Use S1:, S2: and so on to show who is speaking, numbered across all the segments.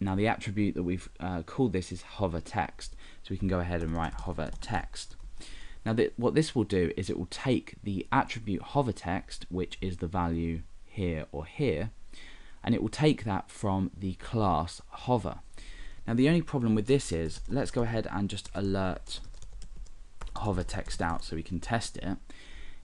S1: Now the attribute that we've called this is hover text, so we can go ahead and write hover text. Now what this will do is it will take the attribute hover text, which is the value here or here, and it will take that from the class hover. Now the only problem with this is, let's go ahead and just alert hover text out so we can test it,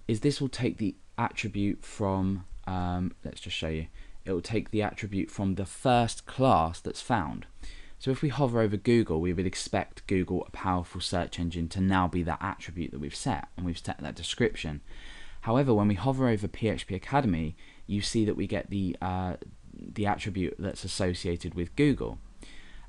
S1: is this will take the attribute from, let's just show you, it will take the attribute from the first class that's found. So if we hover over Google, we would expect Google, a powerful search engine, to now be that attribute that we've set, and we've set that description. However, when we hover over PHP Academy, you see that we get the attribute that's associated with Google.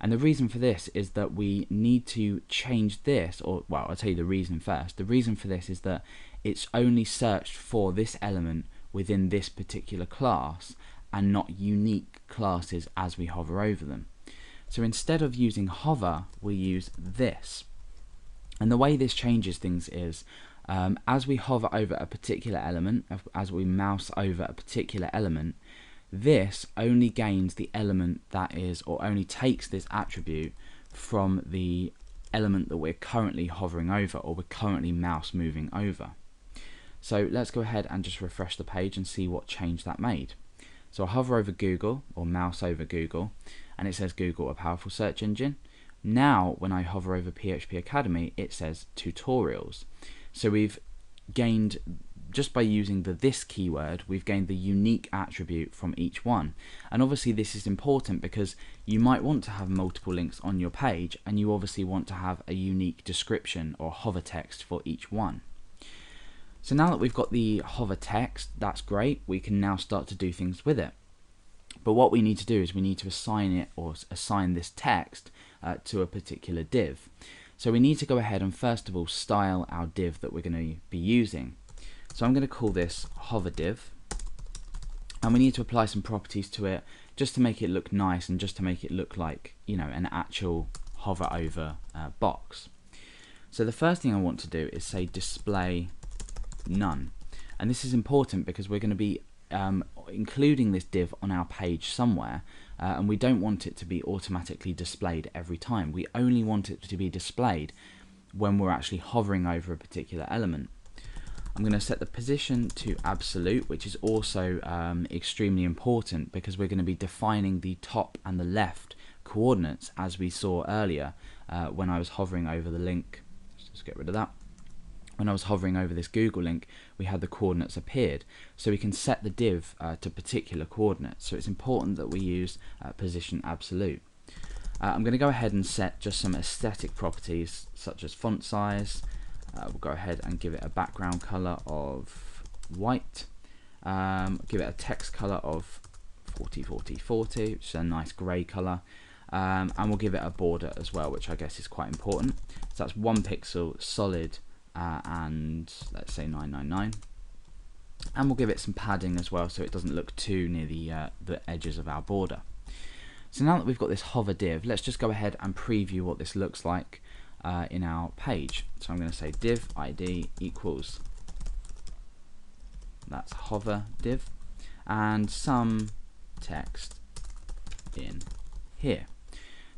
S1: And the reason for this is that we need to change this, or well, I'll tell you the reason first. The reason for this is that it's only searched for this element within this particular class and not unique classes as we hover over them. So instead of using hover, we use this. And the way this changes things is, as we hover over a particular element, as we mouse over a particular element, this only gains the element that is, or only takes this attribute from the element that we're currently hovering over, or we're currently mouse moving over. So let's go ahead and just refresh the page and see what change that made. So I'll hover over Google, or mouse over Google, and it says Google, a powerful search engine. Now when I hover over PHP Academy, it says tutorials. So we've gained, just by using the this keyword, we've gained the unique attribute from each one. And obviously this is important because you might want to have multiple links on your page, and you obviously want to have a unique description or hover text for each one. So now that we've got the hover text, that's great. We can now start to do things with it. But what we need to do is we need to assign it, or assign this text to a particular div. So we need to go ahead and first of all style our div that we're going to be using. So I'm going to call this hover div, and we need to apply some properties to it just to make it look nice and just to make it look like, you know, an actual hover over box. So the first thing I want to do is say display none, and this is important because we're going to be including this div on our page somewhere, and we don't want it to be automatically displayed every time. We only want it to be displayed when we're actually hovering over a particular element. I'm going to set the position to absolute, which is also extremely important because we're going to be defining the top and the left coordinates, as we saw earlier when I was hovering over the link. Let's just get rid of that. When I was hovering over this Google link, we had the coordinates appeared, so we can set the div to particular coordinates. So it's important that we use position absolute. I'm going to go ahead and set just some aesthetic properties such as font size. We'll go ahead and give it a background color of white. Give it a text color of 40-40-40, which is a nice grey color. And we'll give it a border as well, which I guess is quite important. So that's 1 pixel solid. And let's say 999, and we'll give it some padding as well so it doesn't look too near the edges of our border. So now that we've got this hover div, let's just go ahead and preview what this looks like in our page. So I'm going to say div id equals, that's hover div, and some text in here.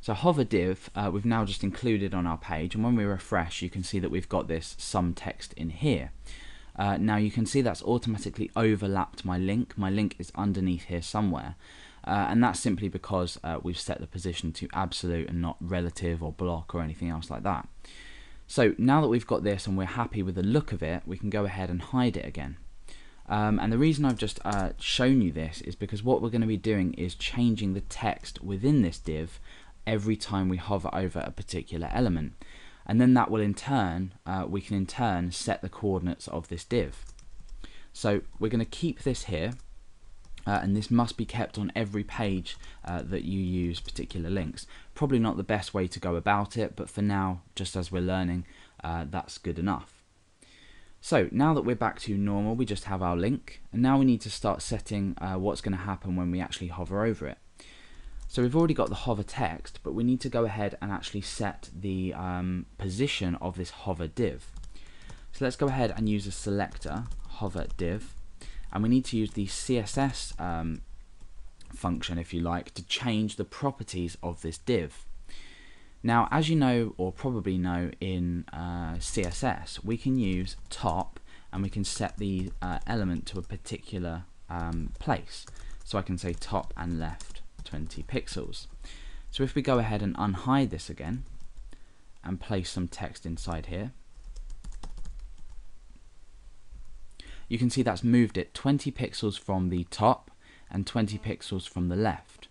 S1: So hover div we've now just included on our page, and when we refresh you can see that we've got this some text in here. Now you can see that's automatically overlapped my link. My link is underneath here somewhere, and that's simply because we've set the position to absolute and not relative or block or anything else like that. So now that we've got this and we're happy with the look of it, we can go ahead and hide it again. And the reason I've just shown you this is because what we're going to be doing is changing the text within this div every time we hover over a particular element, and then that will in turn we can in turn set the coordinates of this div. So we're going to keep this here, and this must be kept on every page that you use particular links. Probably not the best way to go about it, but for now, just as we're learning, that's good enough. So now that we're back to normal, we just have our link, and now we need to start setting what's going to happen when we actually hover over it. So we've already got the hover text, but we need to go ahead and actually set the position of this hover div. So let's go ahead and use a selector, hover div, and we need to use the CSS function, if you like, to change the properties of this div. Now, as you know, or probably know, in CSS, we can use top and we can set the element to a particular place. So I can say top and left 20 pixels. So if we go ahead and unhide this again and place some text inside here, you can see that's moved it 20 pixels from the top and 20 pixels from the left.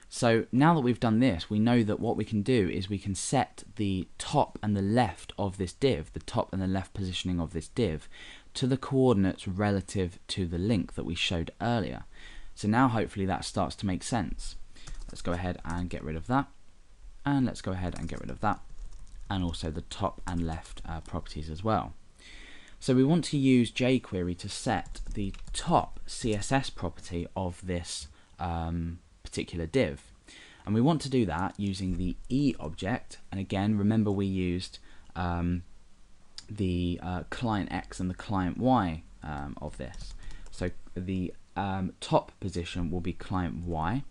S1: So now that we've done this, we know that what we can do is we can set the top and the left of this div, the top and the left positioning of this div, to the coordinates relative to the link that we showed earlier. So now hopefully that starts to make sense. Let's go ahead and get rid of that, and let's go ahead and get rid of that, and also the top and left properties as well. So we want to use jQuery to set the top CSS property of this particular div, and we want to do that using the E object. And again, remember we used the client X and the client Y of this. So the top position will be client Y,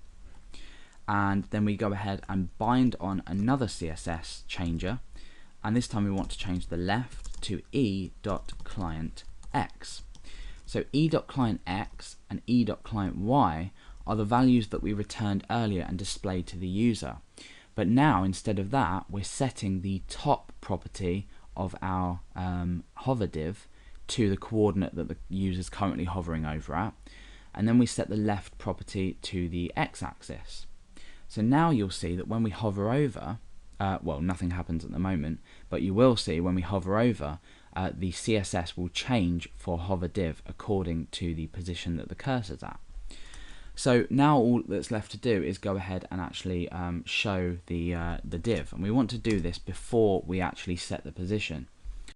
S1: and then we go ahead and bind on another CSS changer, and this time we want to change the left to e.clientX. So e.clientX and e.clientY are the values that we returned earlier and displayed to the user. But now, instead of that, we're setting the top property of our hover div to the coordinate that the user is currently hovering over at, and then we set the left property to the x-axis. So now you'll see that when we hover over, well, nothing happens at the moment, but you will see when we hover over, the CSS will change for hover div according to the position that the cursor's at. So now all that's left to do is go ahead and actually show the div, and we want to do this before we actually set the position.